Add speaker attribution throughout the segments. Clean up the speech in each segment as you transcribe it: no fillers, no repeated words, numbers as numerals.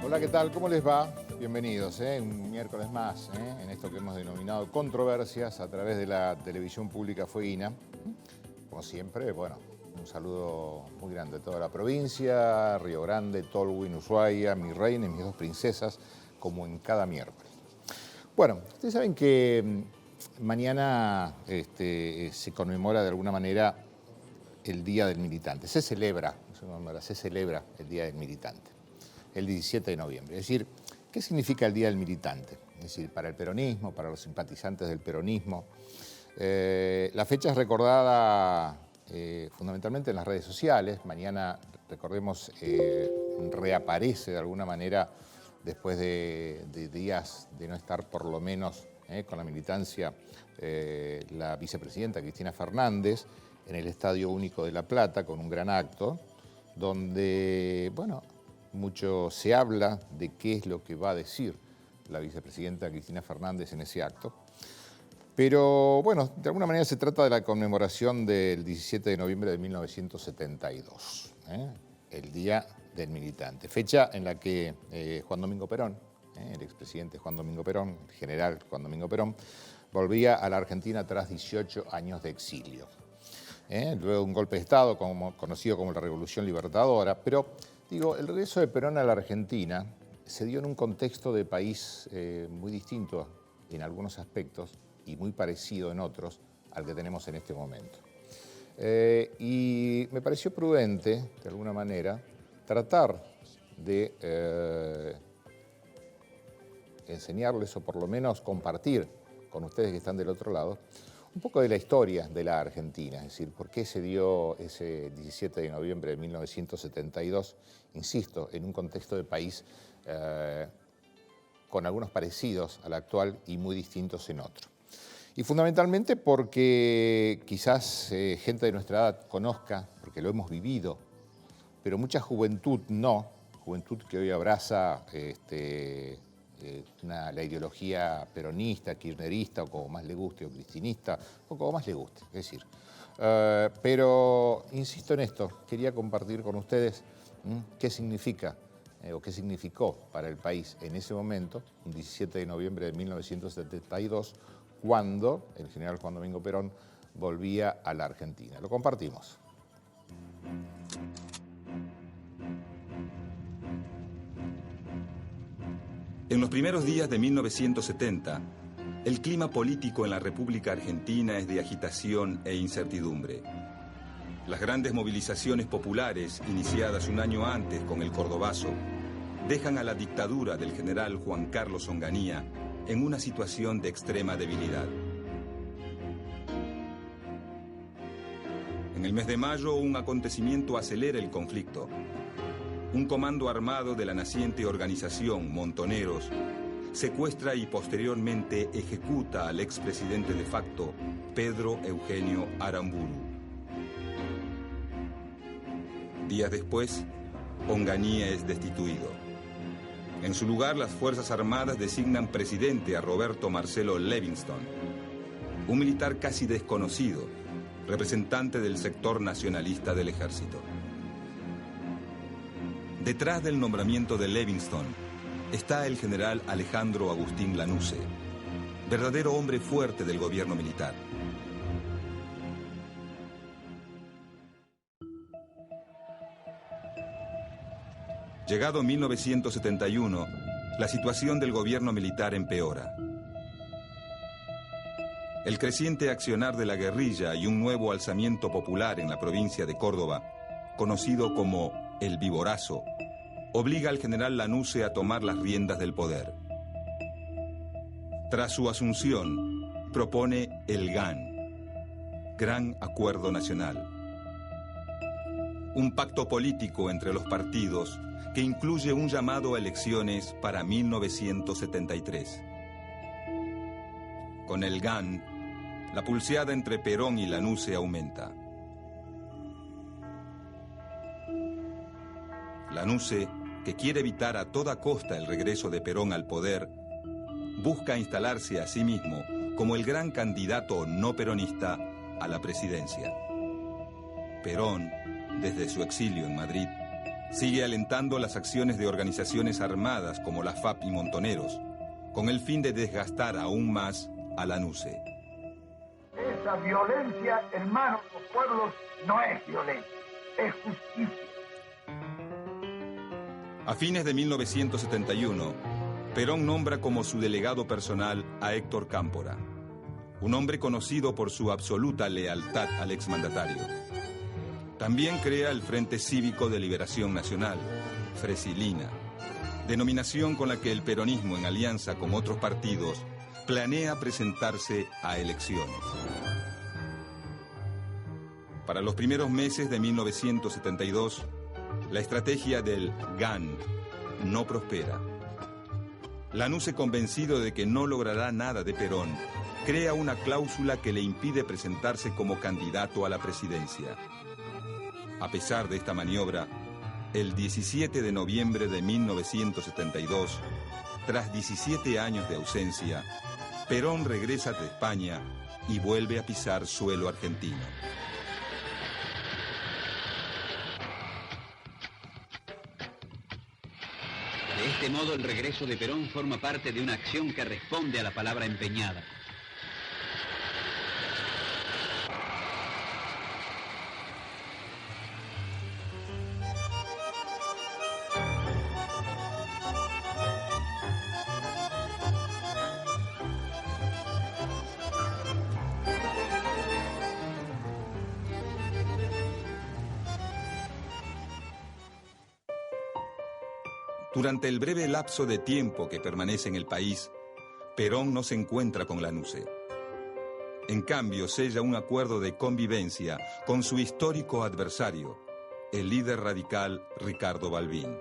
Speaker 1: Hola, ¿qué tal? ¿Cómo les va? Bienvenidos, un miércoles más, en esto que hemos denominado controversias a través de la televisión pública fueguina. Como siempre, bueno, un saludo muy grande a toda la provincia, Río Grande, Tolwyn, Ushuaia, mi reina y mis dos princesas, como en cada miércoles. Bueno, ustedes saben que mañana se conmemora de alguna manera el Día del Militante. Se celebra el Día del Militante, el 17 de noviembre. Es decir, ¿qué significa el Día del Militante? Es decir, para el peronismo, para los simpatizantes del peronismo. La fecha es recordada fundamentalmente en las redes sociales. Mañana, recordemos, reaparece de alguna manera después de días de no estar por lo menos con la militancia la vicepresidenta Cristina Fernández en el Estadio Único de La Plata con un gran acto donde, bueno, mucho se habla de qué es lo que va a decir la vicepresidenta Cristina Fernández en ese acto. Pero, bueno, de alguna manera se trata de la conmemoración del 17 de noviembre de 1972, el Día del Militante. Fecha en la que Juan Domingo Perón, el expresidente Juan Domingo Perón, el general Juan Domingo Perón, volvía a la Argentina tras 18 años de exilio. Luego de un golpe de Estado conocido como la Revolución Libertadora, pero digo, el regreso de Perón a la Argentina se dio en un contexto de país muy distinto en algunos aspectos y muy parecido en otros al que tenemos en este momento. Y me pareció prudente, de alguna manera, tratar de enseñarles o por lo menos compartir con ustedes que están del otro lado un poco de la historia de la Argentina, es decir, por qué se dio ese 17 de noviembre de 1972, insisto, en un contexto de país con algunos parecidos al actual y muy distintos en otro. Y fundamentalmente porque quizás gente de nuestra edad conozca, porque lo hemos vivido, pero mucha juventud no, juventud que hoy abraza la ideología peronista, kirchnerista, o como más le guste, o cristinista, o como más le guste, es decir. Pero insisto en esto, quería compartir con ustedes qué significa o qué significó para el país en ese momento, un 17 de noviembre de 1972, cuando el general Juan Domingo Perón volvía a la Argentina. Lo compartimos.
Speaker 2: En los primeros días de 1970, el clima político en la República Argentina es de agitación e incertidumbre. Las grandes movilizaciones populares, iniciadas un año antes con el Cordobazo, dejan a la dictadura del general Juan Carlos Onganía en una situación de extrema debilidad. En el mes de mayo, un acontecimiento acelera el conflicto. Un comando armado de la naciente organización Montoneros secuestra y posteriormente ejecuta al expresidente de facto Pedro Eugenio Aramburu. Días después, Onganía es destituido. En su lugar, las Fuerzas Armadas designan presidente a Roberto Marcelo Levingston, un militar casi desconocido, representante del sector nacionalista del ejército. Detrás del nombramiento de Levingston está el general Alejandro Agustín Lanusse, verdadero hombre fuerte del gobierno militar. Llegado 1971, la situación del gobierno militar empeora. El creciente accionar de la guerrilla y un nuevo alzamiento popular en la provincia de Córdoba, conocido como el Viborazo, obliga al general Lanusse a tomar las riendas del poder. Tras su asunción, propone el GAN, Gran Acuerdo Nacional, un pacto político entre los partidos que incluye un llamado a elecciones para 1973. Con el GAN, la pulseada entre Perón y Lanusse aumenta. Lanusse, que quiere evitar a toda costa el regreso de Perón al poder, busca instalarse a sí mismo como el gran candidato no peronista a la presidencia. Perón, desde su exilio en Madrid, Sigue alentando las acciones de organizaciones armadas como la FAP y Montoneros, con el fin de desgastar aún más a Lanusse.
Speaker 3: Esa violencia, hermanos, los pueblos, no es violencia, es justicia.
Speaker 2: A fines de 1971, Perón nombra como su delegado personal a Héctor Cámpora, un hombre conocido por su absoluta lealtad al exmandatario. También crea el Frente Cívico de Liberación Nacional, Fresilina, denominación con la que el peronismo, en alianza con otros partidos, planea presentarse a elecciones. Para los primeros meses de 1972, la estrategia del GAN no prospera. Lanusse, convencido de que no logrará nada de Perón, crea una cláusula que le impide presentarse como candidato a la presidencia. A pesar de esta maniobra, el 17 de noviembre de 1972, tras 17 años de ausencia, Perón regresa de España y vuelve a pisar suelo argentino.
Speaker 4: De este modo, el regreso de Perón forma parte de una acción que responde a la palabra empeñada.
Speaker 2: Durante el breve lapso de tiempo que permanece en el país, Perón no se encuentra con Lanusse. En cambio, sella un acuerdo de convivencia con su histórico adversario, el líder radical Ricardo Balbín.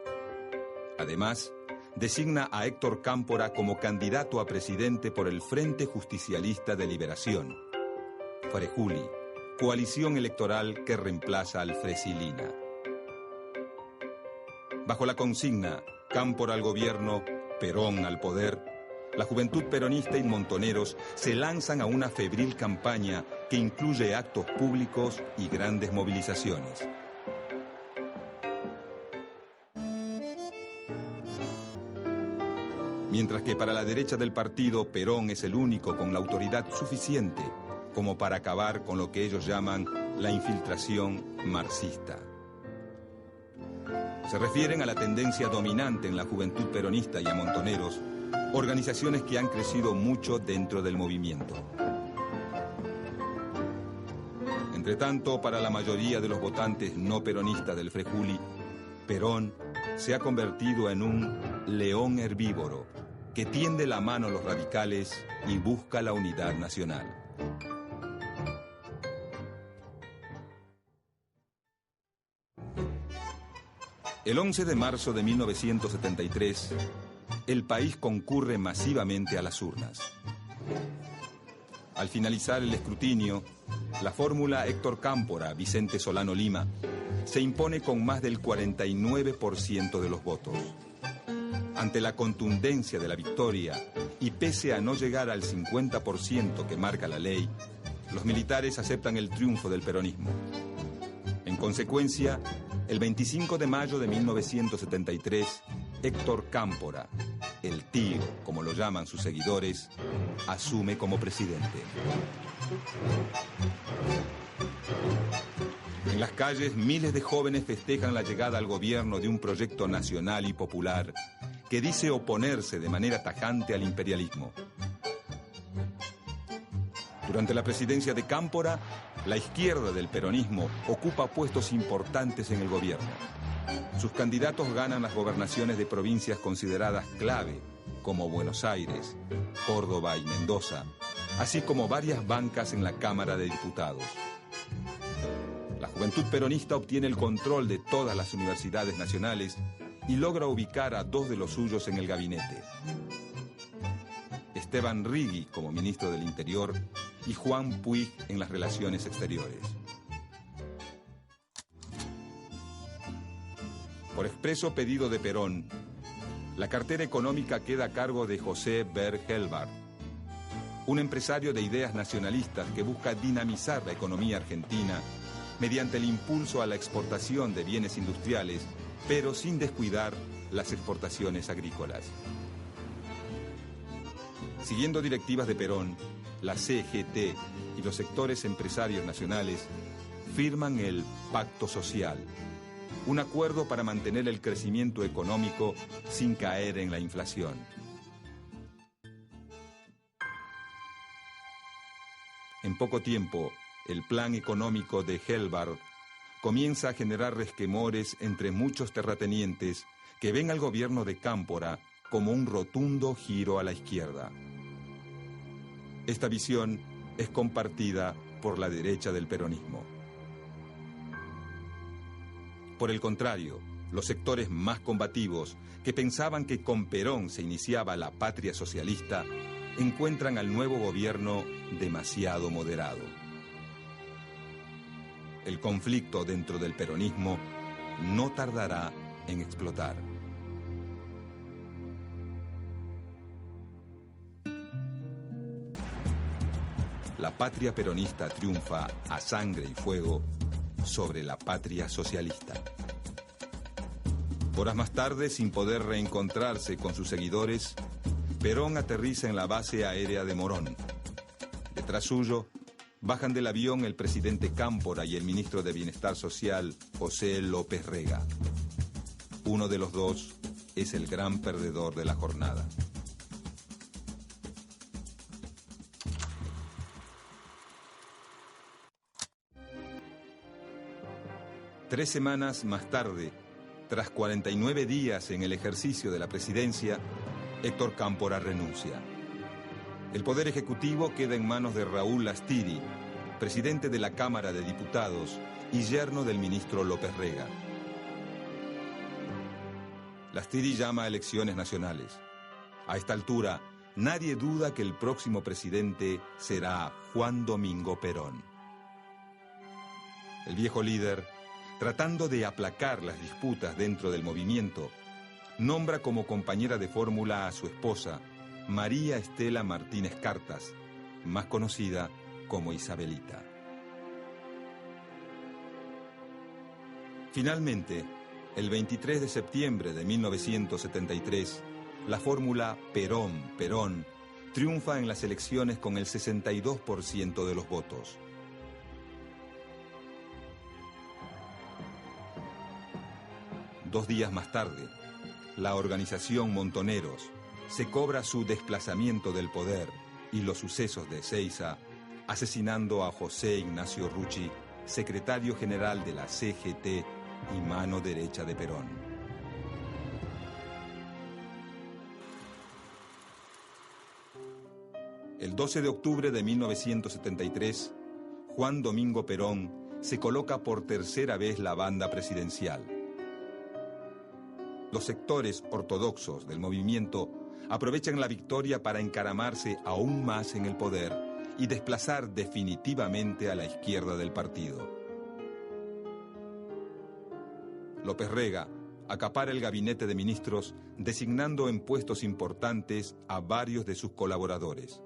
Speaker 2: Además, designa a Héctor Cámpora como candidato a presidente por el Frente Justicialista de Liberación, Frejuli, coalición electoral que reemplaza al Fresilina. Bajo la consigna Cámpora al gobierno, Perón al poder, la juventud peronista y Montoneros se lanzan a una febril campaña que incluye actos públicos y grandes movilizaciones. Mientras que para la derecha del partido, Perón es el único con la autoridad suficiente como para acabar con lo que ellos llaman la infiltración marxista. Se refieren a la tendencia dominante en la juventud peronista y a Montoneros, organizaciones que han crecido mucho dentro del movimiento. Entretanto, para la mayoría de los votantes no peronistas del Frejuli, Perón se ha convertido en un león herbívoro que tiende la mano a los radicales y busca la unidad nacional. El 11 de marzo de 1973, el país concurre masivamente a las urnas. Al finalizar el escrutinio, la fórmula Héctor Cámpora, Vicente Solano Lima, se impone con más del 49% de los votos. Ante la contundencia de la victoria y pese a no llegar al 50% que marca la ley, los militares aceptan el triunfo del peronismo. En consecuencia, el 25 de mayo de 1973, Héctor Cámpora, el tío, como lo llaman sus seguidores, asume como presidente. En las calles, miles de jóvenes festejan la llegada al gobierno de un proyecto nacional y popular que dice oponerse de manera tajante al imperialismo. Durante la presidencia de Cámpora, la izquierda del peronismo ocupa puestos importantes en el gobierno. Sus candidatos ganan las gobernaciones de provincias consideradas clave, como Buenos Aires, Córdoba y Mendoza, así como varias bancas en la Cámara de Diputados. La juventud peronista obtiene el control de todas las universidades nacionales y logra ubicar a dos de los suyos en el gabinete. Esteban Rigui como ministro del Interior y Juan Puig en las Relaciones Exteriores. Por expreso pedido de Perón, la cartera económica queda a cargo de José Berg Helbart, un empresario de ideas nacionalistas que busca dinamizar la economía argentina mediante el impulso a la exportación de bienes industriales pero sin descuidar las exportaciones agrícolas. Siguiendo directivas de Perón, la CGT y los sectores empresarios nacionales firman el Pacto Social, un acuerdo para mantener el crecimiento económico sin caer en la inflación. En poco tiempo, el plan económico de Helbard comienza a generar resquemores entre muchos terratenientes que ven al gobierno de Cámpora como un rotundo giro a la izquierda. Esta visión es compartida por la derecha del peronismo. Por el contrario, los sectores más combativos, que pensaban que con Perón se iniciaba la patria socialista, encuentran al nuevo gobierno demasiado moderado. El conflicto dentro del peronismo no tardará en explotar. La patria peronista triunfa a sangre y fuego sobre la patria socialista. Horas más tarde, sin poder reencontrarse con sus seguidores, Perón aterriza en la base aérea de Morón. Detrás suyo, bajan del avión el presidente Cámpora y el ministro de Bienestar Social, José López Rega. Uno de los dos es el gran perdedor de la jornada. Tres semanas más tarde, tras 49 días en el ejercicio de la presidencia, Héctor Cámpora renuncia. El poder ejecutivo queda en manos de Raúl Lastiri, presidente de la Cámara de Diputados y yerno del ministro López Rega. Lastiri llama a elecciones nacionales. A esta altura, nadie duda que el próximo presidente será Juan Domingo Perón. El viejo líder, tratando de aplacar las disputas dentro del movimiento, nombra como compañera de fórmula a su esposa, María Estela Martínez Cartas, más conocida como Isabelita. Finalmente, el 23 de septiembre de 1973, la fórmula Perón-Perón triunfa en las elecciones con el 62% de los votos. Dos días más tarde, la organización Montoneros se cobra su desplazamiento del poder y los sucesos de Ezeiza, asesinando a José Ignacio Rucci, secretario general de la CGT y mano derecha de Perón. El 12 de octubre de 1973, Juan Domingo Perón se coloca por tercera vez la banda presidencial. Los sectores ortodoxos del movimiento aprovechan la victoria para encaramarse aún más en el poder y desplazar definitivamente a la izquierda del partido. López Rega acapara el gabinete de ministros, designando en puestos importantes a varios de sus colaboradores.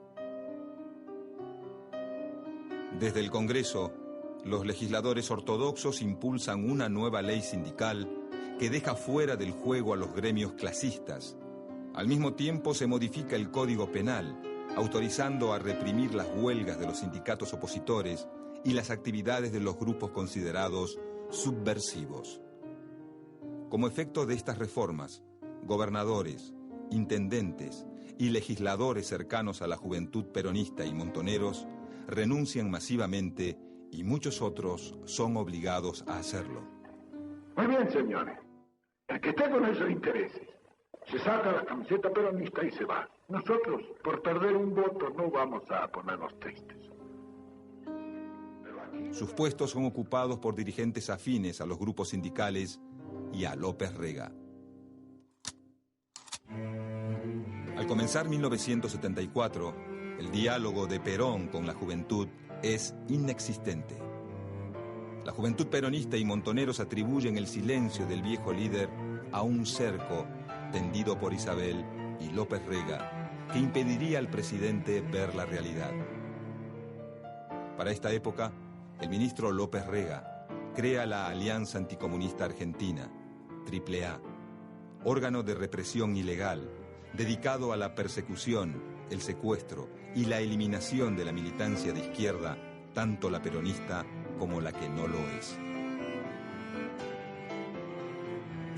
Speaker 2: Desde el Congreso, los legisladores ortodoxos impulsan una nueva ley sindical que deja fuera del juego a los gremios clasistas. Al mismo tiempo se modifica el Código Penal, autorizando a reprimir las huelgas de los sindicatos opositores y las actividades de los grupos considerados subversivos. Como efecto de estas reformas, gobernadores, intendentes y legisladores cercanos a la juventud peronista y montoneros renuncian masivamente y muchos otros son obligados a hacerlo.
Speaker 3: Muy bien, señores. El que esté con esos intereses se saca la camiseta peronista y se va. Nosotros, por perder un voto, no vamos a ponernos tristes.
Speaker 2: Sus puestos son ocupados por dirigentes afines a los grupos sindicales y a López Rega. Al comenzar 1974, el diálogo de Perón con la juventud es inexistente. La juventud peronista y montoneros atribuyen el silencio del viejo líder a un cerco tendido por Isabel y López Rega que impediría al presidente ver la realidad. Para esta época, el ministro López Rega crea la Alianza Anticomunista Argentina, AAA, órgano de represión ilegal, dedicado a la persecución, el secuestro y la eliminación de la militancia de izquierda, tanto la peronista como la que no lo es.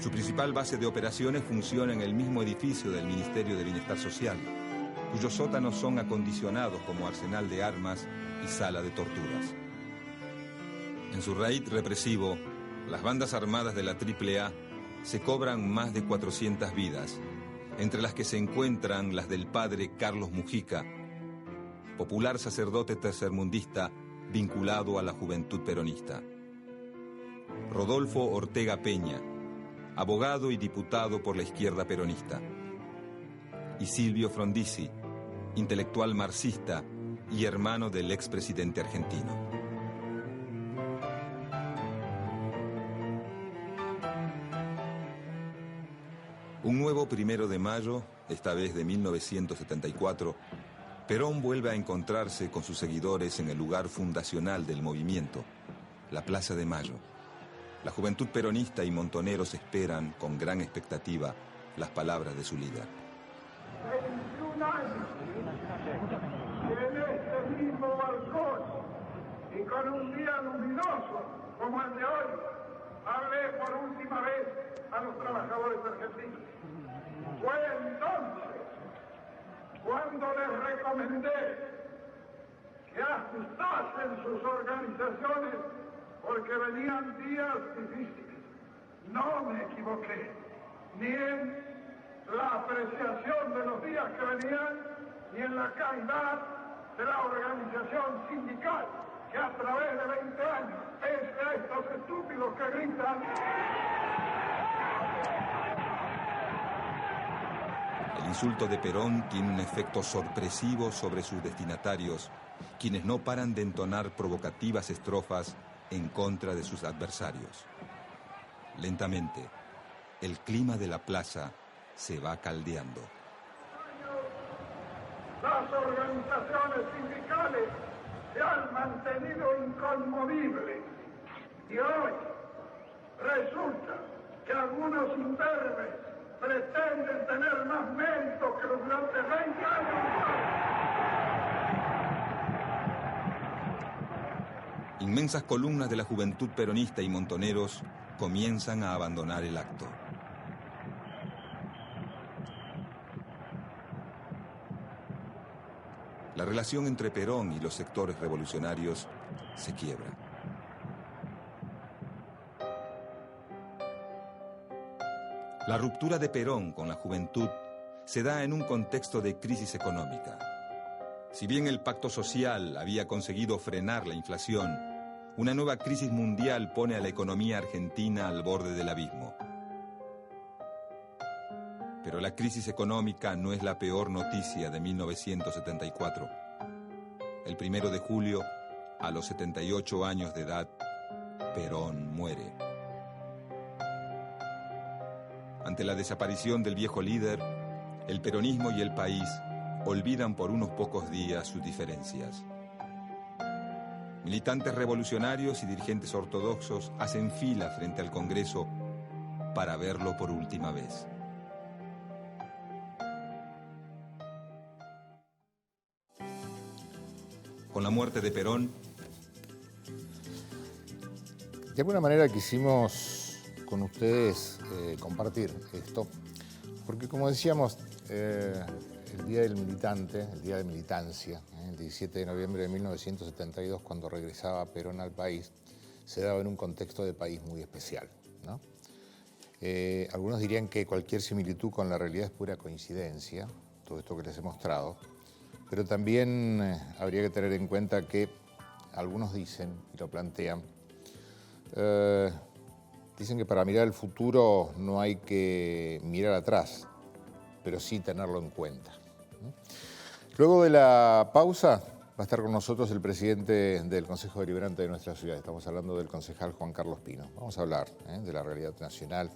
Speaker 2: Su principal base de operaciones funciona en el mismo edificio del Ministerio de Bienestar Social, cuyos sótanos son acondicionados como arsenal de armas y sala de torturas. En su raid represivo, las bandas armadas de la AAA se cobran más de 400 vidas, entre las que se encuentran las del padre Carlos Mujica, popular sacerdote tercermundista vinculado a la Juventud Peronista. Rodolfo Ortega Peña, abogado y diputado por la izquierda peronista. Y Silvio Frondizi, intelectual marxista y hermano del expresidente argentino. Un nuevo 1 de mayo, esta vez de 1974, Perón vuelve a encontrarse con sus seguidores en el lugar fundacional del movimiento, la Plaza de Mayo. La juventud peronista y montoneros esperan con gran expectativa las palabras de su líder.
Speaker 3: 21 años, y en este mismo balcón, y con un día luminoso como el de hoy, hablé por última vez a los trabajadores argentinos. Fue entonces cuando les recomendé que ajustasen sus organizaciones porque venían días difíciles. No me equivoqué, ni en la apreciación de los días que venían, ni en la calidad de la organización sindical, que a través de 20 años, pese a estos estúpidos que gritan...
Speaker 2: El insulto de Perón tiene un efecto sorpresivo sobre sus destinatarios, quienes no paran de entonar provocativas estrofas en contra de sus adversarios. Lentamente, el clima de la plaza se va caldeando.
Speaker 3: Las organizaciones sindicales se han mantenido inconmovibles y hoy resulta que algunos imberbes pretenden tener más mérito que durante 20 años.
Speaker 2: Inmensas columnas de la juventud peronista y montoneros comienzan a abandonar el acto. La relación entre Perón y los sectores revolucionarios se quiebra. La ruptura de Perón con la juventud se da en un contexto de crisis económica. Si bien el pacto social había conseguido frenar la inflación, una nueva crisis mundial pone a la economía argentina al borde del abismo. Pero la crisis económica no es la peor noticia de 1974. El 1 de julio, a los 78 años de edad, Perón muere. Ante la desaparición del viejo líder, el peronismo y el país olvidan por unos pocos días sus diferencias. Militantes revolucionarios y dirigentes ortodoxos hacen fila frente al Congreso para verlo por última vez. Con la muerte de Perón,
Speaker 1: de alguna manera quisimos con ustedes compartir esto, porque como decíamos, el Día del Militante, el Día de Militancia, el 17 de noviembre de 1972, cuando regresaba Perón al país, se daba en un contexto de país muy especial, ¿no? Algunos dirían que cualquier similitud con la realidad es pura coincidencia, todo esto que les he mostrado, pero también habría que tener en cuenta que algunos dicen, y lo plantean, dicen que para mirar el futuro no hay que mirar atrás, pero sí tenerlo en cuenta. Luego de la pausa va a estar con nosotros el presidente del Consejo Deliberante de nuestra ciudad. Estamos hablando del concejal Juan Carlos Pino. Vamos a hablar de la realidad nacional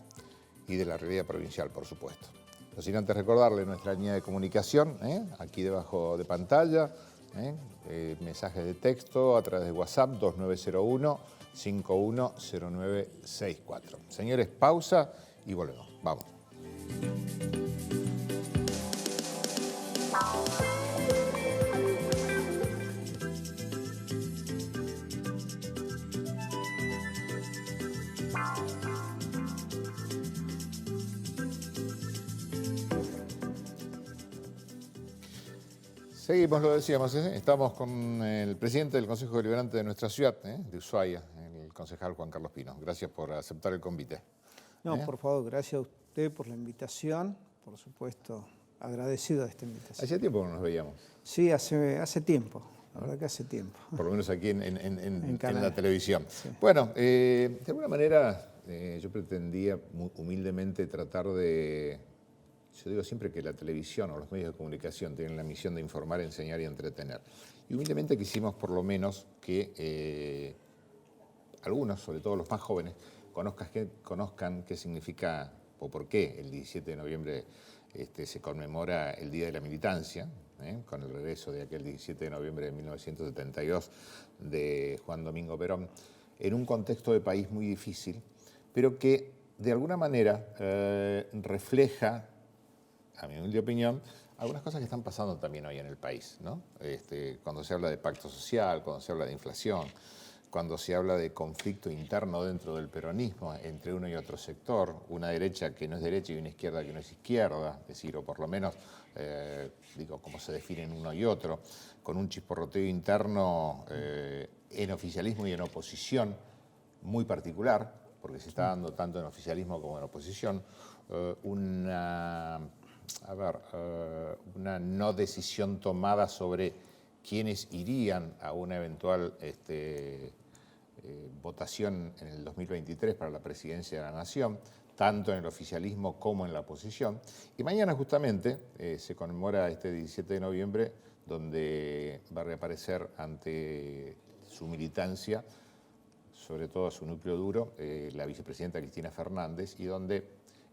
Speaker 1: y de la realidad provincial, por supuesto. No sin antes recordarle nuestra línea de comunicación, aquí debajo de pantalla, mensajes de texto a través de WhatsApp 2901-510964. Señores, pausa y volvemos. Vamos. Seguimos, lo decíamos, estamos con el presidente del Consejo Deliberante de nuestra ciudad, de Ushuaia, el concejal Juan Carlos Pino. Gracias por aceptar el convite.
Speaker 5: No, por favor, gracias a usted por la invitación, por supuesto, agradecido de esta invitación.
Speaker 1: Hacía tiempo que no nos veíamos.
Speaker 5: Sí, hace tiempo, la verdad que hace tiempo.
Speaker 1: Por lo menos aquí en la televisión.
Speaker 5: Sí.
Speaker 1: Bueno, de alguna manera yo pretendía humildemente tratar de... Yo digo siempre que la televisión o los medios de comunicación tienen la misión de informar, enseñar y entretener. Y humildemente quisimos por lo menos que algunos, sobre todo los más jóvenes, conozcan qué significa o por qué el 17 de noviembre se conmemora el Día de la Militancia, con el regreso de aquel 17 de noviembre de 1972 de Juan Domingo Perón, en un contexto de país muy difícil, pero que de alguna manera refleja, a mi humilde opinión, algunas cosas que están pasando también hoy en el país, ¿no? Cuando se habla de pacto social, cuando se habla de inflación, cuando se habla de conflicto interno dentro del peronismo entre uno y otro sector, una derecha que no es derecha y una izquierda que no es izquierda, es decir, o por lo menos, digo, cómo se definen uno y otro, con un chisporroteo interno en oficialismo y en oposición muy particular, porque se está dando tanto en oficialismo como en oposición, una no decisión tomada sobre quiénes irían a una eventual votación en el 2023 para la presidencia de la Nación, tanto en el oficialismo como en la oposición. Y mañana justamente se conmemora este 17 de noviembre, donde va a reaparecer ante su militancia, sobre todo a su núcleo duro, la vicepresidenta Cristina Fernández, y donde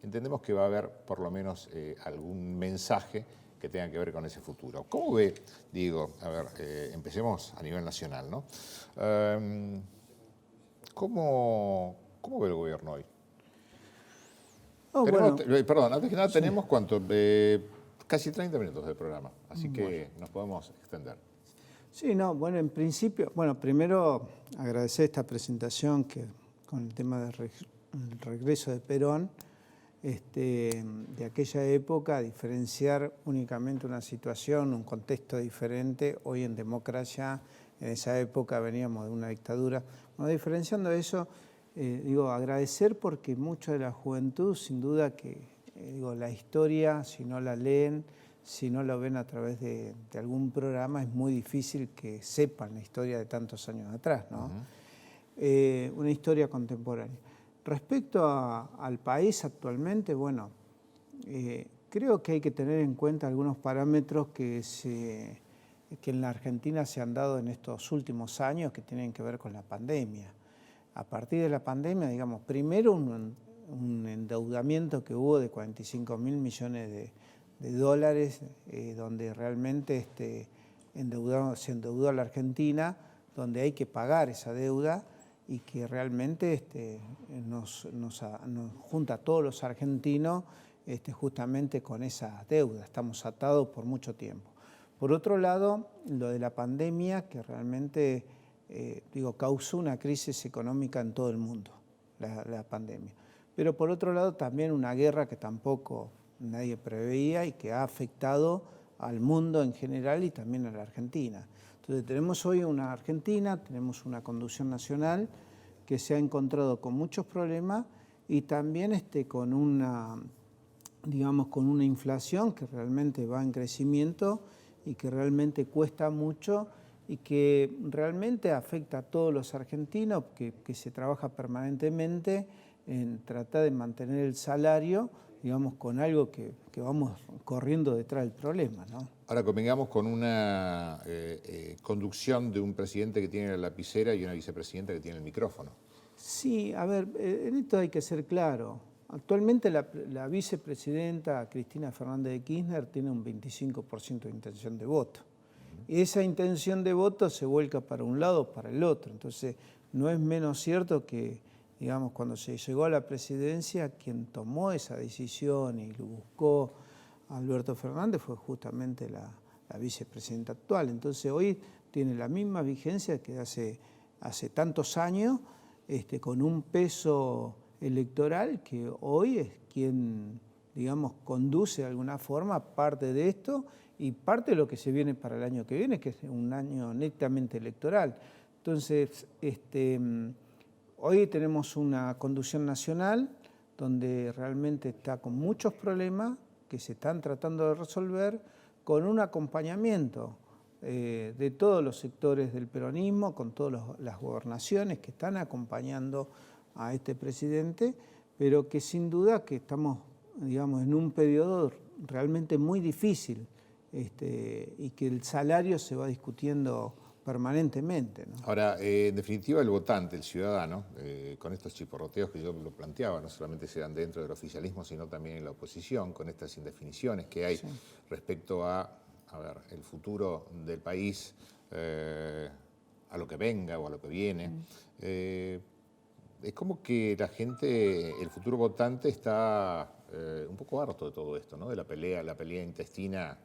Speaker 1: entendemos que va a haber por lo menos algún mensaje que tenga que ver con ese futuro. ¿Cómo ve, empecemos a nivel nacional, ¿no? ¿Cómo ve el gobierno hoy? Perdón, antes que nada, tenemos ¿cuánto? Casi 30 minutos de programa, así que nos podemos extender.
Speaker 5: Sí, no, bueno, en principio, primero agradecer esta presentación que con el tema del regreso de Perón, de aquella época, diferenciar únicamente una situación, un contexto diferente. Hoy en democracia, en esa época veníamos de una dictadura. Bueno, diferenciando eso, agradecer porque mucho de la juventud, sin duda que, la historia, si no la leen, si no lo ven a través de algún programa, es muy difícil que sepan la historia de tantos años atrás, ¿no? Una historia contemporánea. Respecto al país actualmente, creo que hay que tener en cuenta algunos parámetros que en la Argentina se han dado en estos últimos años que tienen que ver con la pandemia. A partir de la pandemia, primero un endeudamiento que hubo de 45.000 millones de dólares, donde realmente se endeudó a la Argentina, donde hay que pagar esa deuda, y que realmente nos junta a todos los argentinos justamente con esa deuda. Estamos atados por mucho tiempo. Por otro lado, lo de la pandemia, que realmente causó una crisis económica en todo el mundo, la pandemia. Pero por otro lado, también una guerra que tampoco nadie preveía y que ha afectado al mundo en general y también a la Argentina. Entonces tenemos hoy una Argentina, tenemos una conducción nacional que se ha encontrado con muchos problemas y también con una inflación que realmente va en crecimiento y que realmente cuesta mucho y que realmente afecta a todos los argentinos, que se trabaja permanentemente en tratar de mantener el salario, con algo que vamos corriendo detrás del problema, ¿no?
Speaker 1: Ahora convengamos con una conducción de un presidente que tiene la lapicera y una vicepresidenta que tiene el micrófono.
Speaker 5: Sí, en esto hay que ser claro. Actualmente la vicepresidenta Cristina Fernández de Kirchner tiene un 25% de intención de voto. Y esa intención de voto se vuelca para un lado o para el otro. Entonces, no es menos cierto que digamos, cuando se llegó a la presidencia, quien tomó esa decisión y lo buscó a Alberto Fernández fue justamente la vicepresidenta actual. Entonces hoy tiene la misma vigencia que hace tantos años, con un peso electoral que hoy es quien, digamos, conduce de alguna forma parte de esto y parte de lo que se viene para el año que viene, que es un año netamente electoral. Entonces, hoy tenemos una conducción nacional donde realmente está con muchos problemas que se están tratando de resolver con un acompañamiento de todos los sectores del peronismo, con todas las gobernaciones que están acompañando a este presidente, pero que sin duda que estamos, digamos, en un periodo realmente muy difícil y que el salario se va discutiendo permanentemente, ¿no?
Speaker 1: Ahora, en definitiva, el votante, el ciudadano, con estos chiporroteos que yo lo planteaba, no solamente se dan dentro del oficialismo, sino también en la oposición, con estas indefiniciones que hay respecto a ver, el futuro del país, a lo que venga o a lo que viene. Es como que la gente, el futuro votante está un poco harto de todo esto, ¿no? De la pelea intestina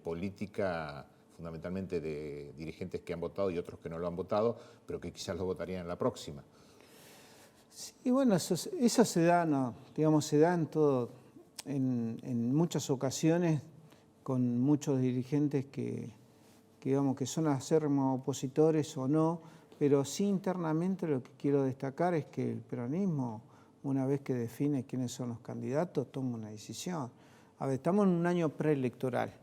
Speaker 1: política, fundamentalmente de dirigentes que han votado y otros que no lo han votado, pero que quizás lo votarían en la próxima.
Speaker 5: Sí, bueno, eso se da, no, digamos, se da en todo, en muchas ocasiones con muchos dirigentes que digamos que son acérrimos opositores o no, pero sí internamente lo que quiero destacar es que el peronismo, una vez que define quiénes son los candidatos, toma una decisión. A ver, estamos en un año preelectoral.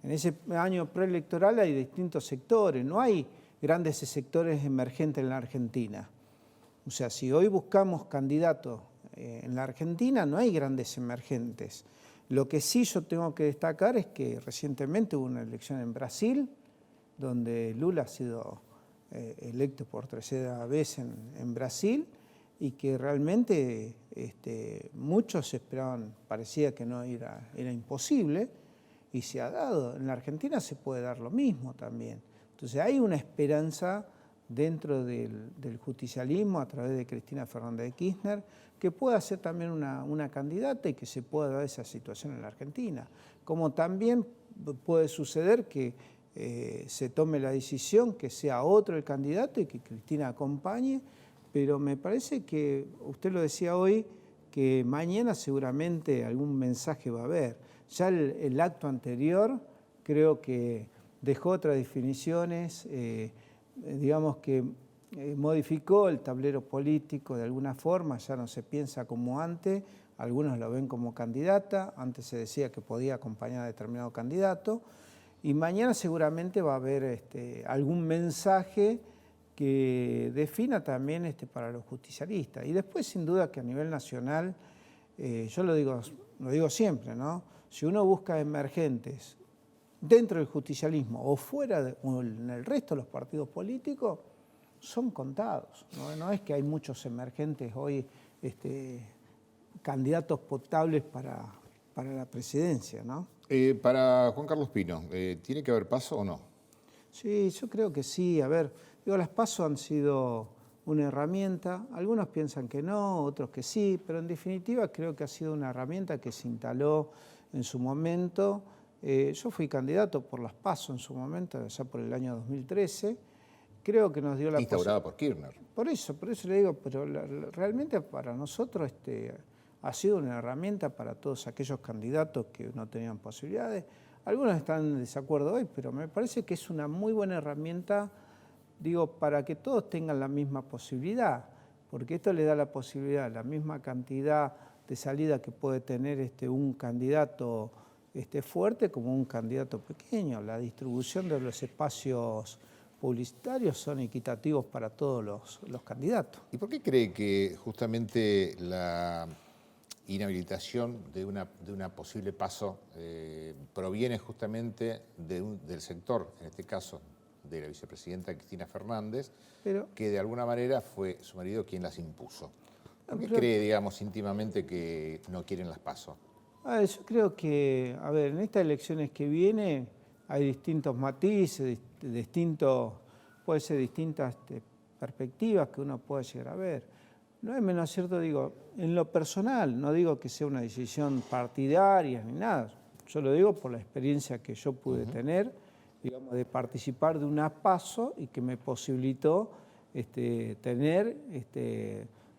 Speaker 5: En ese año preelectoral hay distintos sectores, no hay grandes sectores emergentes en la Argentina. O sea, si hoy buscamos candidatos en la Argentina, no hay grandes emergentes. Lo que sí yo tengo que destacar es que recientemente hubo una elección en Brasil, donde Lula ha sido electo por tercera vez en Brasil, y que realmente muchos esperaban, parecía que no era imposible, y se ha dado. En la Argentina se puede dar lo mismo también. Entonces hay una esperanza dentro del justicialismo a través de Cristina Fernández de Kirchner, que pueda ser también una candidata y que se pueda dar esa situación en la Argentina. Como también puede suceder que se tome la decisión que sea otro el candidato y que Cristina acompañe, pero me parece que, usted lo decía hoy, que mañana seguramente algún mensaje va a haber. Ya el acto anterior creo que dejó otras definiciones, digamos que modificó el tablero político de alguna forma, ya no se piensa como antes, algunos lo ven como candidata, antes se decía que podía acompañar a determinado candidato, y mañana seguramente va a haber algún mensaje que defina también para los justicialistas. Y después, sin duda, que a nivel nacional, yo lo digo siempre, ¿no? Si uno busca emergentes dentro del justicialismo o fuera o en el resto de los partidos políticos, son contados. No es que hay muchos emergentes hoy, candidatos potables para la presidencia, ¿no?
Speaker 1: Para Juan Carlos Pino, ¿tiene que haber PASO o no?
Speaker 5: Sí, yo creo que sí. A ver, las PASO han sido una herramienta. Algunos piensan que no, otros que sí, pero en definitiva creo que ha sido una herramienta que se instaló en su momento. Yo fui candidato por las PASO en su momento, ya por el año 2013. Creo que nos dio la
Speaker 1: instaurada por Kirchner.
Speaker 5: Por eso le digo, pero realmente para nosotros ha sido una herramienta para todos aquellos candidatos que no tenían posibilidades. Algunos están en desacuerdo hoy, pero me parece que es una muy buena herramienta, digo, para que todos tengan la misma posibilidad, porque esto le da la posibilidad, la misma cantidad de salida que puede tener un candidato fuerte como un candidato pequeño. La distribución de los espacios publicitarios son equitativos para todos los candidatos.
Speaker 1: ¿Y por qué cree que justamente la inhabilitación de una posible PASO proviene justamente del sector, en este caso de la vicepresidenta Cristina Fernández, que de alguna manera fue su marido quien las impuso? ¿Por qué cree, digamos, íntimamente que no quieren las PASO?
Speaker 5: Yo creo que, en estas elecciones que vienen hay distintos matices, puede ser distintas perspectivas que uno puede llegar a ver. No es menos cierto, digo, en lo personal, no digo que sea una decisión partidaria ni nada, yo lo digo por la experiencia que yo pude tener, digamos, de participar de un PASO y que me posibilitó tener,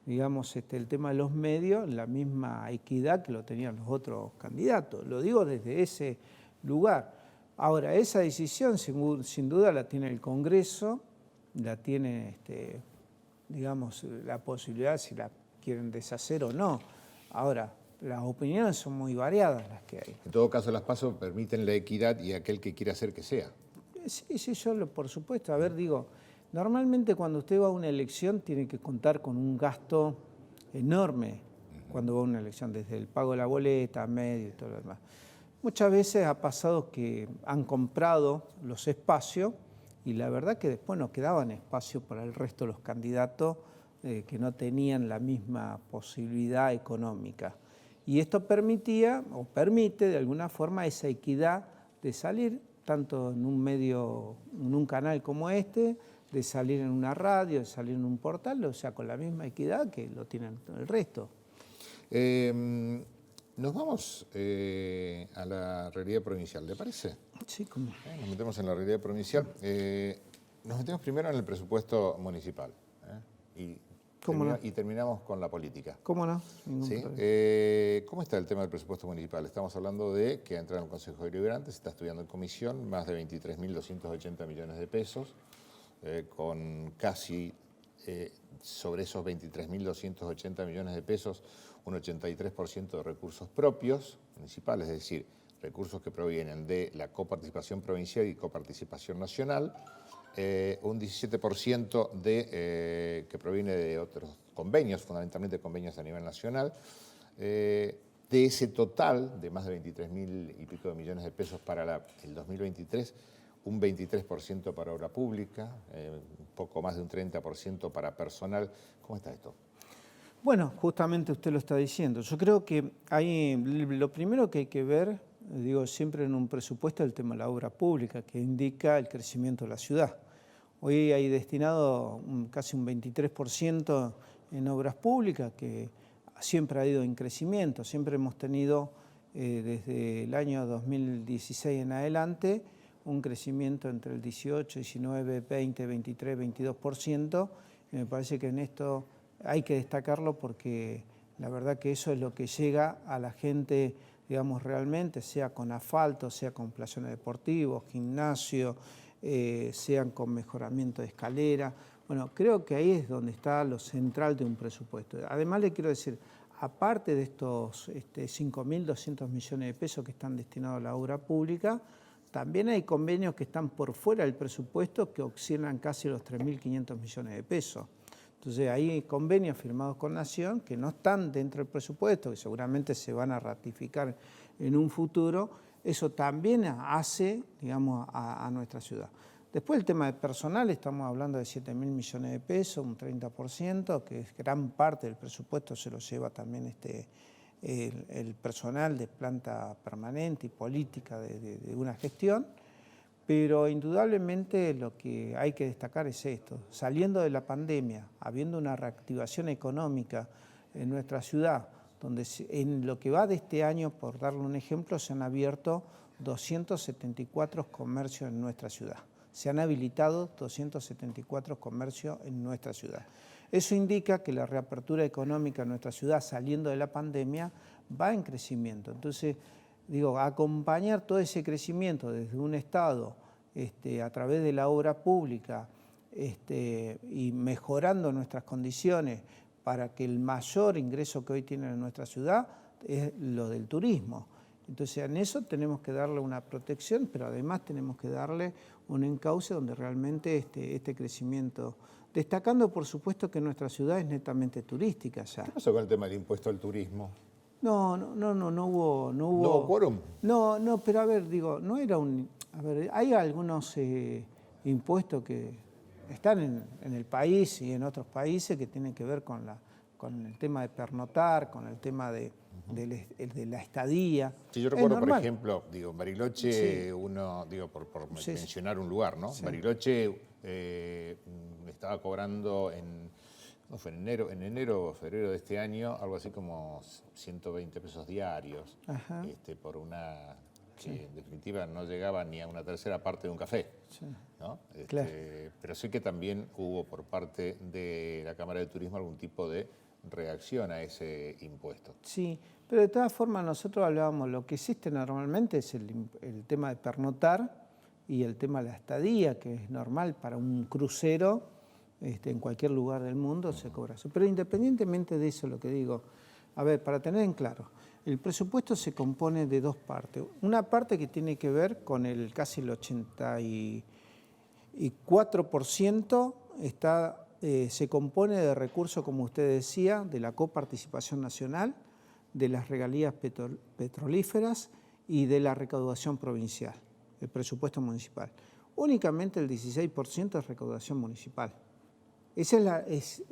Speaker 5: digamos, el tema de los medios, la misma equidad que lo tenían los otros candidatos. Lo digo desde ese lugar. Ahora, esa decisión sin duda la tiene el Congreso, la tiene, digamos, la posibilidad si la quieren deshacer o no. Ahora, las opiniones son muy variadas las que hay.
Speaker 1: En todo caso, las PASO permiten la equidad y aquel que quiera hacer que sea.
Speaker 5: Sí, por supuesto. A ver, digo, normalmente cuando usted va a una elección tiene que contar con un gasto enorme cuando va a una elección, desde el pago de la boleta, medio y todo lo demás. Muchas veces ha pasado que han comprado los espacios y la verdad que después no quedaban espacios para el resto de los candidatos que no tenían la misma posibilidad económica. Y esto permitía, o permite de alguna forma, esa equidad de salir tanto en un medio, en un canal como este, de salir en una radio, de salir en un portal, o sea, con la misma equidad que lo tienen el resto.
Speaker 1: Nos vamos a la realidad provincial, ¿le parece?
Speaker 5: Sí, ¿cómo?
Speaker 1: Nos metemos en la realidad provincial. Nos metemos primero en el presupuesto municipal.
Speaker 5: ¿Cómo no?
Speaker 1: Y terminamos con la política.
Speaker 5: ¿Cómo no?
Speaker 1: ¿Sí? ¿Cómo está el tema del presupuesto municipal? Estamos hablando de que ha entrado en el Consejo Deliberante, se está estudiando en comisión, más de 23.280 millones de pesos, con casi sobre esos 23.280 millones de pesos, un 83% de recursos propios municipales, es decir, recursos que provienen de la coparticipación provincial y coparticipación nacional, un 17% que proviene de otros convenios, fundamentalmente convenios a nivel nacional. De ese total de más de 23.000 y pico de millones de pesos para el 2023, un 23% para obra pública, un poco más de un 30% para personal. ¿Cómo está esto?
Speaker 5: Bueno, justamente usted lo está diciendo. Yo creo que lo primero que hay que ver, digo siempre en un presupuesto, es el tema de la obra pública, que indica el crecimiento de la ciudad. Hoy hay destinado casi un 23% en obras públicas, que siempre ha ido en crecimiento. Siempre hemos tenido, desde el año 2016 en adelante, un crecimiento entre el 18, 19, 20, 23, 22%. Y me parece que en esto hay que destacarlo porque la verdad que eso es lo que llega a la gente, digamos, realmente, sea con asfalto, sea con plazones deportivos, gimnasio, sean con mejoramiento de escalera. Bueno, creo que ahí es donde está lo central de un presupuesto. Además, le quiero decir, aparte de estos 5.200 millones de pesos que están destinados a la obra pública, también hay convenios que están por fuera del presupuesto que oscilan casi los 3.500 millones de pesos. Entonces, hay convenios firmados con Nación que no están dentro del presupuesto, que seguramente se van a ratificar en un futuro. Eso también hace, digamos, a nuestra ciudad. Después el tema de personal, estamos hablando de 7.000 millones de pesos, un 30%, que es gran parte del presupuesto se lo lleva también el personal de planta permanente y política de una gestión. Pero indudablemente lo que hay que destacar es esto. Saliendo de la pandemia, habiendo una reactivación económica en nuestra ciudad, donde en lo que va de este año, por darle un ejemplo, se han abierto 274 comercios en nuestra ciudad. Se han habilitado 274 comercios en nuestra ciudad. Eso indica que la reapertura económica en nuestra ciudad, saliendo de la pandemia, va en crecimiento. Entonces, digo, acompañar todo ese crecimiento desde un Estado a través de la obra pública y mejorando nuestras condiciones para que el mayor ingreso que hoy tienen en nuestra ciudad es lo del turismo. Entonces, en eso tenemos que darle una protección, pero además tenemos que darle un encauce donde realmente este crecimiento, destacando por supuesto que nuestra ciudad es netamente turística ya.
Speaker 1: ¿Qué pasó con el tema del impuesto al turismo?
Speaker 5: No hubo... ¿No
Speaker 1: hubo quórum?
Speaker 5: No, pero a ver, digo, no era un... A ver, hay algunos impuestos que están en el país y en otros países que tienen que ver con el tema de pernoctar, con el tema de la estadía.
Speaker 1: Sí, yo recuerdo, por ejemplo, digo, Bariloche, sí. Por sí, mencionar un lugar, ¿no? Sí. Bariloche estaba cobrando no fue en enero o febrero de este año, algo así como 120 pesos diarios, por una que en definitiva no llegaba ni a una tercera parte de un café. Sí. ¿No?
Speaker 5: Claro.
Speaker 1: Pero sí que también hubo por parte de la Cámara de Turismo algún tipo de reacción a ese impuesto.
Speaker 5: Sí, pero de todas formas nosotros hablábamos, lo que existe normalmente es el tema de pernoctar y el tema de la estadía, que es normal para un crucero, en cualquier lugar del mundo se cobra eso. Pero independientemente de eso, lo que digo, a ver, para tener en claro, el presupuesto se compone de dos partes. Una parte que tiene que ver con casi el 84% se compone de recursos, como usted decía, de la coparticipación nacional, de las regalías petrolíferas y de la recaudación provincial, el presupuesto municipal. Únicamente el 16% es recaudación municipal. Esa es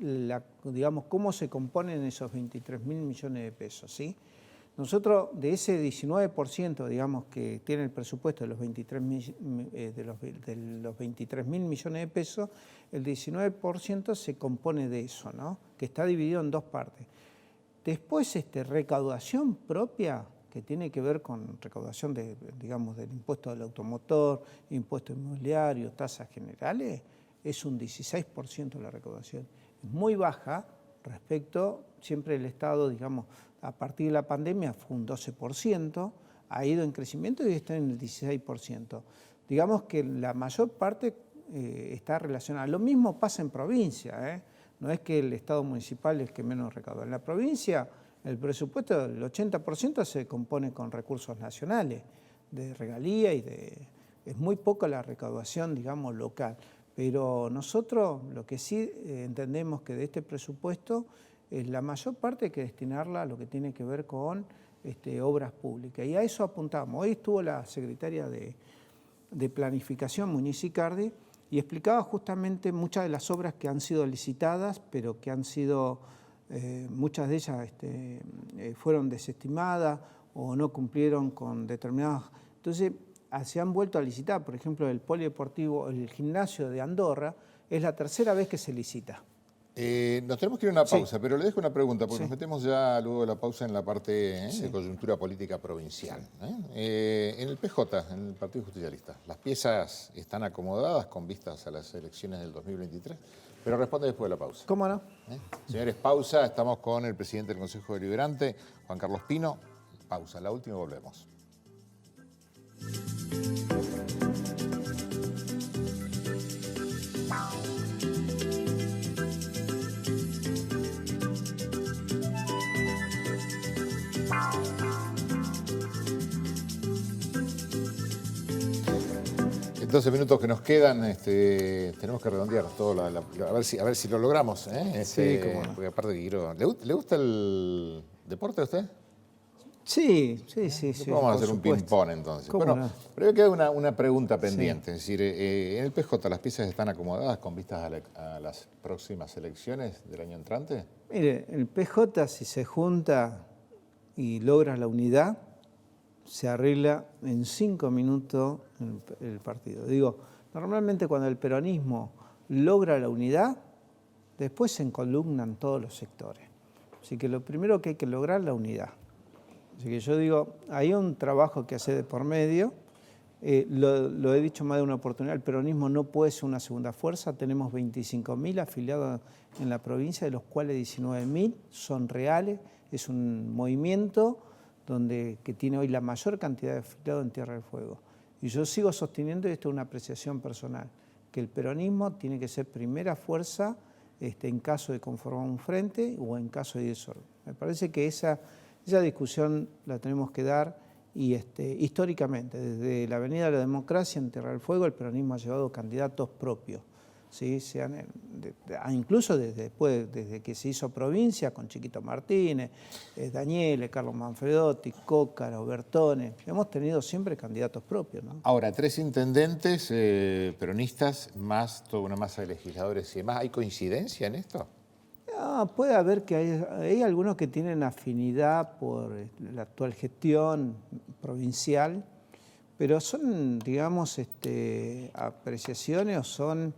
Speaker 5: digamos, cómo se componen esos 23.000 millones de pesos, ¿sí? Nosotros, de ese 19%, digamos, que tiene el presupuesto de los 23.000 millones de pesos, el 19% se compone de eso, ¿no? Que está dividido en dos partes. Después, recaudación propia, que tiene que ver con recaudación digamos, del impuesto del automotor, impuesto inmobiliario, tasas generales, es un 16% de la recaudación. Es muy baja respecto, siempre el Estado, digamos, a partir de la pandemia fue un 12%, ha ido en crecimiento y está en el 16%. Digamos que la mayor parte está relacionada. Lo mismo pasa en provincia, no es que el Estado municipal es el que menos recauda. En la provincia el presupuesto del 80% se compone con recursos nacionales, de regalía es muy poca la recaudación, digamos, local. Pero nosotros lo que sí entendemos que de este presupuesto es la mayor parte hay que destinarla a lo que tiene que ver con obras públicas. Y a eso apuntamos. Hoy estuvo la secretaria de Planificación, Muñiz Icardi, y explicaba justamente muchas de las obras que han sido licitadas, pero que han sido, muchas de ellas fueron desestimadas o no cumplieron con determinadas. Entonces, se han vuelto a licitar. Por ejemplo, el polideportivo, el gimnasio de Andorra, es la tercera vez que se licita.
Speaker 1: Nos tenemos que ir a una pausa,
Speaker 5: Sí.
Speaker 1: pero le dejo una pregunta, porque
Speaker 5: Sí.
Speaker 1: nos metemos ya luego de la pausa en la parte de coyuntura política provincial. En el PJ, en el Partido Justicialista, las piezas están acomodadas con vistas a las elecciones del 2023, pero responde después de la pausa.
Speaker 5: ¿Cómo no?
Speaker 1: Señores, pausa, estamos con el presidente del Consejo Deliberante, Juan Carlos Pino. Pausa, la última y volvemos. En 12 minutos que nos quedan, tenemos que redondear todo, a ver si lo logramos.
Speaker 5: Sí, cómo no.
Speaker 1: Porque aparte que quiero... ¿Le gusta el deporte a usted?
Speaker 5: Sí.
Speaker 1: Vamos a hacer un ping-pong entonces. Bueno,
Speaker 5: No?
Speaker 1: pero me queda una pregunta pendiente. Es decir, en el PJ, ¿las piezas están acomodadas con vistas a las próximas elecciones del año entrante?
Speaker 5: Mire, el PJ, si se junta y logra la unidad, se arregla en 5 minutos el partido. Digo, normalmente cuando el peronismo logra la unidad, después se encolumnan todos los sectores. Así que lo primero que hay que lograr es la unidad. Así que yo digo, hay un trabajo que hacer de por medio. Lo he dicho más de una oportunidad, el peronismo no puede ser una segunda fuerza. Tenemos 25.000 afiliados en la provincia, de los cuales 19.000 son reales. Es un movimiento que tiene hoy la mayor cantidad de afiliados en Tierra del Fuego. Y yo sigo sosteniendo, y esto es una apreciación personal, que el peronismo tiene que ser primera fuerza en caso de conformar un frente o en caso de desorden. Me parece que esa discusión la tenemos que dar y históricamente, desde la Avenida de la Democracia en Tierra del Fuego, el peronismo ha llevado candidatos propios, ¿sí? Incluso desde que se hizo provincia, con Chiquito Martínez, Daniele, Carlos Manfredotti, Cócaro, Bertone, hemos tenido siempre candidatos propios, ¿no?
Speaker 1: Ahora, 3 intendentes peronistas, más toda una masa de legisladores y demás. ¿Hay coincidencia en esto?
Speaker 5: No, puede haber que hay algunos que tienen afinidad por la actual gestión provincial, pero son, digamos, apreciaciones o son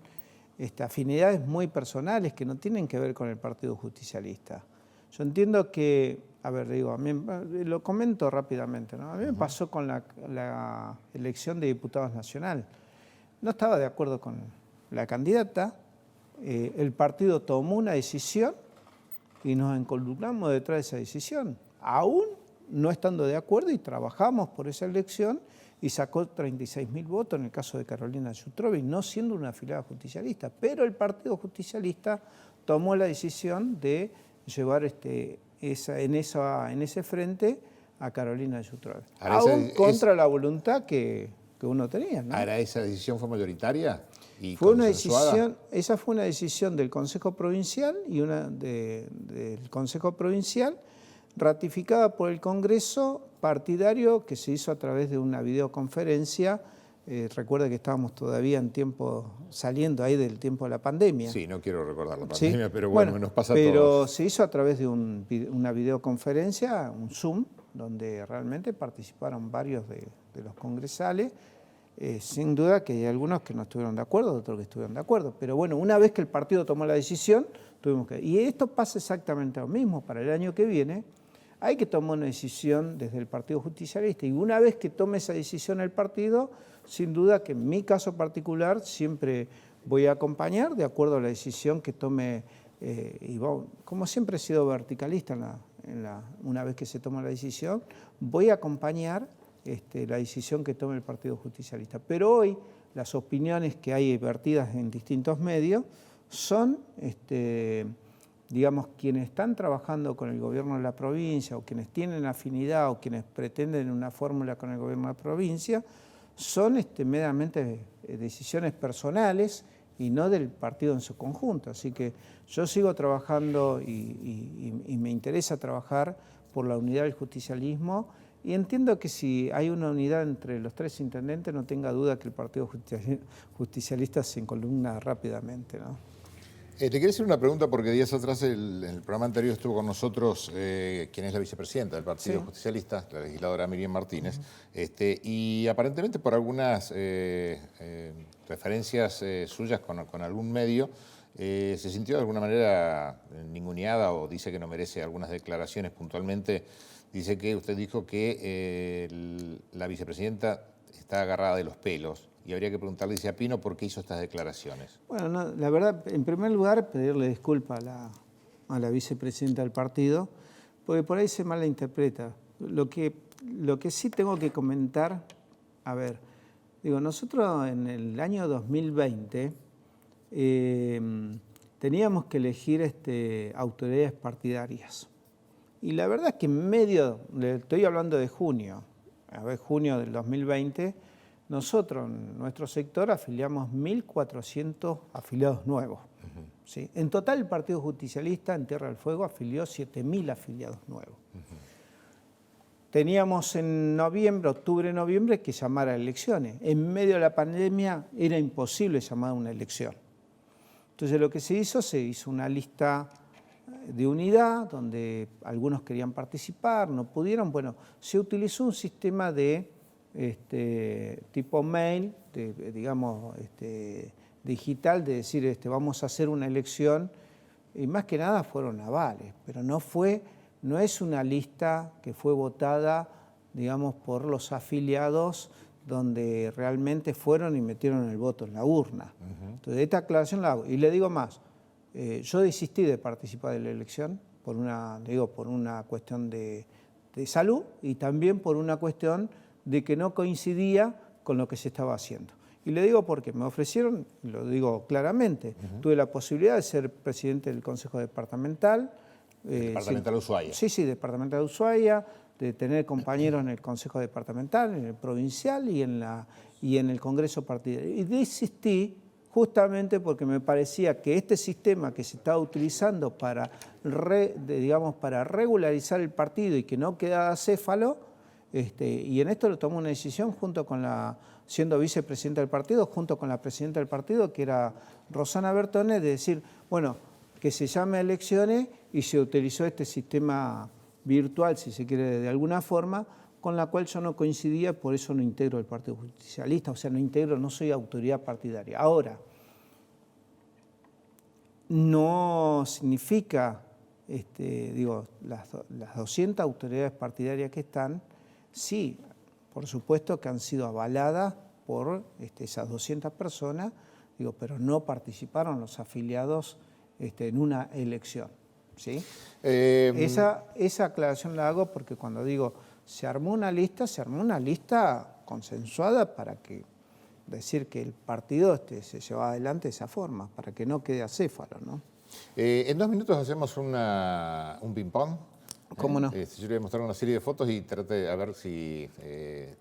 Speaker 5: afinidades muy personales que no tienen que ver con el Partido Justicialista. Yo entiendo que, a ver, digo, a mí, lo comento rápidamente, ¿no? A mí me pasó con la elección de diputados nacional. No estaba de acuerdo con la candidata, el partido tomó una decisión y nos encolumnamos detrás de esa decisión, aún no estando de acuerdo, y trabajamos por esa elección y sacó 36.000 votos en el caso de Carolina Yutrovi, no siendo una afiliada justicialista, pero el Partido Justicialista tomó la decisión de llevar en ese frente a Carolina Yutrovi, aún contra la voluntad que uno tenía, ¿no?
Speaker 1: Ahora, ¿esa decisión fue mayoritaria y
Speaker 5: fue una
Speaker 1: consensuada?
Speaker 5: esa fue una decisión del Consejo Provincial y una del Consejo Provincial ratificada por el Congreso partidario, que se hizo a través de una videoconferencia. Recuerda que estábamos todavía en tiempo, saliendo ahí del tiempo de la pandemia.
Speaker 1: Sí, no quiero recordar la
Speaker 5: ¿Sí?
Speaker 1: pandemia, pero bueno, nos pasa a
Speaker 5: pero
Speaker 1: todos.
Speaker 5: se hizo a través de una videoconferencia, un Zoom, donde realmente participaron varios de los congresales. Sin duda que hay algunos que no estuvieron de acuerdo, otros que estuvieron de acuerdo. Pero bueno, una vez que el partido tomó la decisión, tuvimos que... Y esto pasa exactamente lo mismo para el año que viene. Hay que tomar una decisión desde el Partido Justicialista, y una vez que tome esa decisión el partido, sin duda que en mi caso particular siempre voy a acompañar de acuerdo a la decisión que tome, como siempre he sido verticalista una vez que se toma la decisión, voy a acompañar la decisión que tome el Partido Justicialista. Pero hoy las opiniones que hay vertidas en distintos medios son... digamos, quienes están trabajando con el gobierno de la provincia o quienes tienen afinidad o quienes pretenden una fórmula con el gobierno de la provincia, son meramente decisiones personales y no del partido en su conjunto. Así que yo sigo trabajando y me interesa trabajar por la unidad del justicialismo, y entiendo que si hay una unidad entre los tres intendentes, no tenga duda que el Partido Justicialista se encolumna rápidamente, ¿no?
Speaker 1: Te quería hacer una pregunta porque días atrás en el programa anterior estuvo con nosotros quien es la vicepresidenta del Partido Justicialista, la legisladora Miriam Martínez, y aparentemente por algunas referencias suyas con algún medio, se sintió de alguna manera ninguneada o dice que no merece algunas declaraciones puntualmente. Dice que usted dijo que la vicepresidenta está agarrada de los pelos. Y habría que preguntarle a Pino por qué hizo estas declaraciones.
Speaker 5: Bueno, no, la verdad, en primer lugar, pedirle disculpas a la vicepresidenta del partido, porque por ahí se malinterpreta. Lo que sí tengo que comentar, a ver, digo, nosotros en el año 2020 teníamos que elegir autoridades partidarias. Y la verdad es que en medio, le estoy hablando de junio del 2020, nosotros, en nuestro sector, afiliamos 1.400 afiliados nuevos. ¿Sí? En total, el Partido Justicialista en Tierra del Fuego afilió 7.000 afiliados nuevos. Teníamos en octubre-noviembre, que llamar a elecciones. En medio de la pandemia era imposible llamar a una elección. Entonces lo que se hizo una lista de unidad, donde algunos querían participar, no pudieron. Bueno, se utilizó un sistema de tipo mail, digamos, digital, de decir, vamos a hacer una elección, y más que nada fueron avales, pero no es una lista que fue votada, digamos, por los afiliados, donde realmente fueron y metieron el voto en la urna. Entonces, esta aclaración la hago. Y le digo más, yo desistí de participar de la elección por una cuestión de salud, y también por una cuestión de que no coincidía con lo que se estaba haciendo. Y le digo porque me ofrecieron, lo digo claramente, tuve la posibilidad de ser presidente del Consejo Departamental.
Speaker 1: Departamental de Ushuaia.
Speaker 5: Sí, Departamental de Ushuaia, de tener compañeros en el Consejo Departamental, en el Provincial y en el Congreso Partidario. Y desistí justamente porque me parecía que este sistema que se estaba utilizando para regularizar el partido y que no quedara acéfalo, y en esto lo tomó una decisión siendo vicepresidenta del partido, junto con la presidenta del partido, que era Rosana Bertone, de decir, bueno, que se llame a elecciones, y se utilizó este sistema virtual, si se quiere, de alguna forma, con la cual yo no coincidía, por eso no integro el Partido Justicialista, o sea, no soy autoridad partidaria. Ahora, no significa, las 200 autoridades partidarias que están, sí, por supuesto que han sido avaladas por esas 200 personas, pero no participaron los afiliados en una elección, ¿sí? Esa aclaración la hago porque cuando digo se armó una lista consensuada para decir que el partido se lleva adelante de esa forma, para que no quede acéfalo, ¿no?
Speaker 1: En 2 minutos hacemos un ping-pong.
Speaker 5: ¿Cómo no?
Speaker 1: Yo le voy a mostrar una serie de fotos y trate de ver si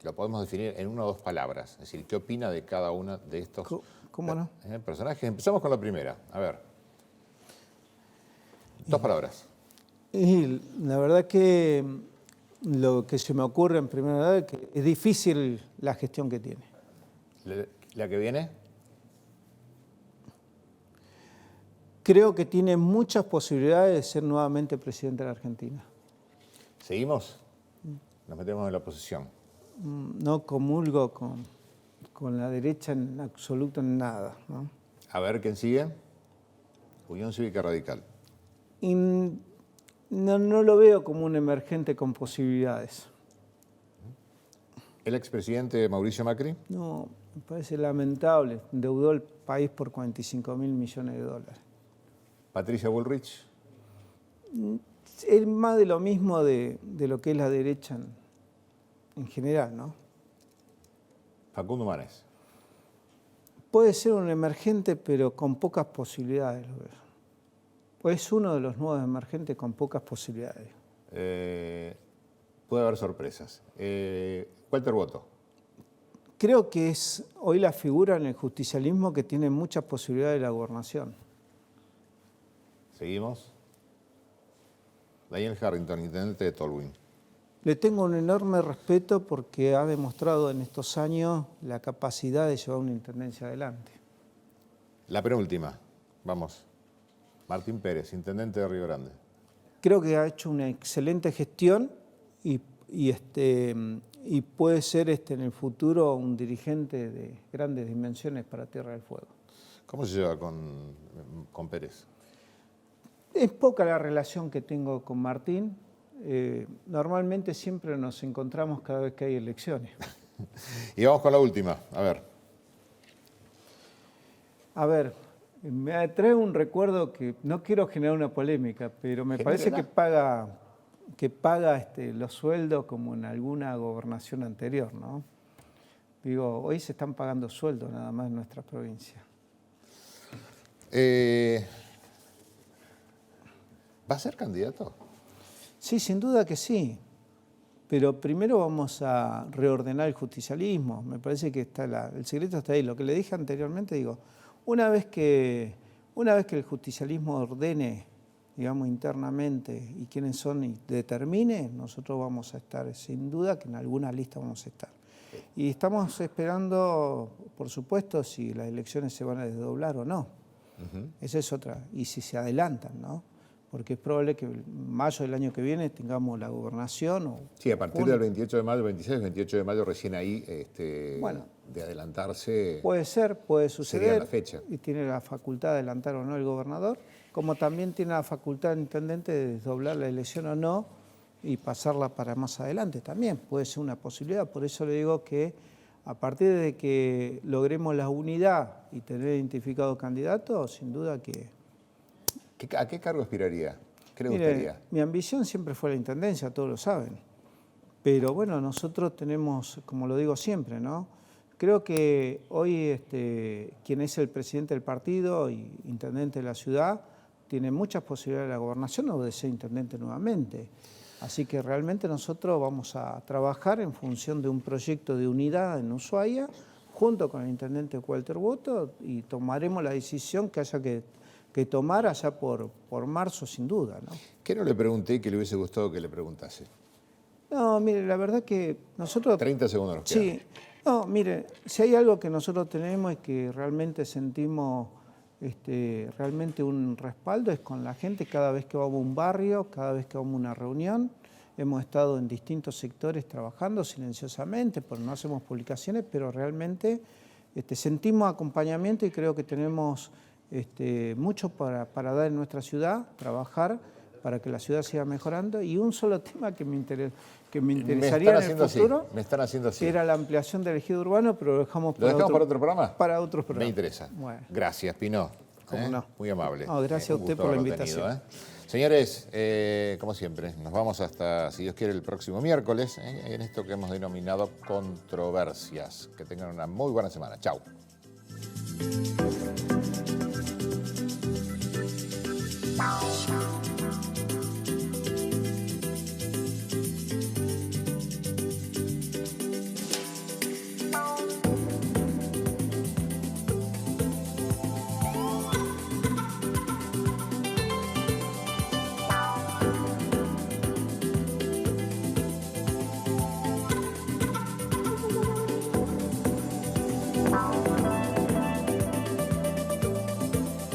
Speaker 1: lo podemos definir en 1 o 2 palabras. Es decir, ¿qué opina de cada uno de estos
Speaker 5: ¿Cómo no?
Speaker 1: personajes? Empezamos con la primera. A ver. 2 palabras.
Speaker 5: Y la verdad que lo que se me ocurre en primer lugar es que es difícil la gestión que tiene.
Speaker 1: ¿La que viene?
Speaker 5: Creo que tiene muchas posibilidades de ser nuevamente presidente de la Argentina.
Speaker 1: ¿Seguimos? Nos metemos en la oposición.
Speaker 5: No comulgo con la derecha en absoluto en nada, ¿no?
Speaker 1: A ver, ¿quién sigue? Unión Cívica Radical.
Speaker 5: Y no lo veo como un emergente con posibilidades.
Speaker 1: ¿El expresidente Mauricio Macri?
Speaker 5: No, me parece lamentable. Endeudó el país por 45.000 millones de dólares.
Speaker 1: ¿Patricia Bullrich?
Speaker 5: Es más de lo mismo de lo que es la derecha en general, ¿no?
Speaker 1: Facundo Manes.
Speaker 5: Puede ser un emergente, pero con pocas posibilidades, lo veo. Pues es uno de los nuevos emergentes con pocas posibilidades.
Speaker 1: Puede haber sorpresas. Walter Boto.
Speaker 5: Creo que es hoy la figura en el justicialismo que tiene muchas posibilidades de la gobernación.
Speaker 1: Seguimos. Daniel Harrington, intendente de Tolwyn.
Speaker 5: Le tengo un enorme respeto porque ha demostrado en estos años la capacidad de llevar una intendencia adelante.
Speaker 1: La penúltima. Vamos. Martín Pérez, intendente de Río Grande.
Speaker 5: Creo que ha hecho una excelente gestión y puede ser en el futuro un dirigente de grandes dimensiones para Tierra del Fuego.
Speaker 1: ¿Cómo se lleva con Pérez?
Speaker 5: Es poca la relación que tengo con Martín. Normalmente siempre nos encontramos cada vez que hay elecciones.
Speaker 1: Y vamos con la última. A ver,
Speaker 5: me trae un recuerdo que no quiero generar una polémica, pero me parece que paga los sueldos como en alguna gobernación anterior, ¿no? Digo, hoy se están pagando sueldos nada más en nuestra provincia.
Speaker 1: ¿Va a ser candidato?
Speaker 5: Sí, sin duda que sí. Pero primero vamos a reordenar el justicialismo. Me parece que el secreto está ahí. Lo que le dije anteriormente, digo, una vez que el justicialismo ordene, digamos, internamente y quiénes son y determine, nosotros vamos a estar, sin duda que en alguna lista vamos a estar. Y estamos esperando, por supuesto, si las elecciones se van a desdoblar o no. Esa es otra. Y si se adelantan, ¿no? Porque es probable que en mayo del año que viene tengamos la gobernación.
Speaker 1: Sí, a partir del 28 de mayo, 26, 28 de mayo, recién ahí, de adelantarse.
Speaker 5: Puede ser, puede suceder.
Speaker 1: Sería la fecha.
Speaker 5: Y tiene la facultad de adelantar o no el gobernador, como también tiene la facultad el intendente de desdoblar la elección o no y pasarla para más adelante también. Puede ser una posibilidad. Por eso le digo que a partir de que logremos la unidad y tener identificado candidatos, sin duda que...
Speaker 1: ¿A qué cargo aspiraría? ¿Qué le
Speaker 5: Mire,
Speaker 1: gustaría?
Speaker 5: Mi ambición siempre fue la intendencia, todos lo saben. Pero bueno, nosotros tenemos, como lo digo siempre, ¿no? Creo que hoy quien es el presidente del partido y intendente de la ciudad tiene muchas posibilidades de la gobernación o de ser intendente nuevamente. Así que realmente nosotros vamos a trabajar en función de un proyecto de unidad en Ushuaia, junto con el intendente Walter Boto, y tomaremos la decisión que haya que tomar allá por marzo, sin duda, ¿no?
Speaker 1: ¿Qué no le pregunté que le hubiese gustado que le preguntase?
Speaker 5: No, mire, la verdad que nosotros...
Speaker 1: 30 segundos nos quedan.
Speaker 5: Sí. No, mire, si hay algo que nosotros tenemos y que realmente sentimos realmente un respaldo es con la gente cada vez que vamos a un barrio, cada vez que vamos a una reunión. Hemos estado en distintos sectores trabajando silenciosamente, porque no hacemos publicaciones, pero realmente sentimos acompañamiento y creo que tenemos mucho para dar en nuestra ciudad, trabajar para que la ciudad siga mejorando, y un solo tema que me interesaría en el futuro,
Speaker 1: me están haciendo así.
Speaker 5: que era la ampliación del ejido urbano, pero lo dejamos
Speaker 1: para otro programa.
Speaker 5: Para otros programas.
Speaker 1: Me interesa.
Speaker 5: Bueno.
Speaker 1: Gracias, Pino.
Speaker 5: ¿Cómo no?
Speaker 1: Muy amable.
Speaker 5: No, gracias a usted por la invitación.
Speaker 1: Señores, como siempre, nos vamos hasta, si Dios quiere, el próximo miércoles, en esto que hemos denominado Controversias. Que tengan una muy buena semana. Chau.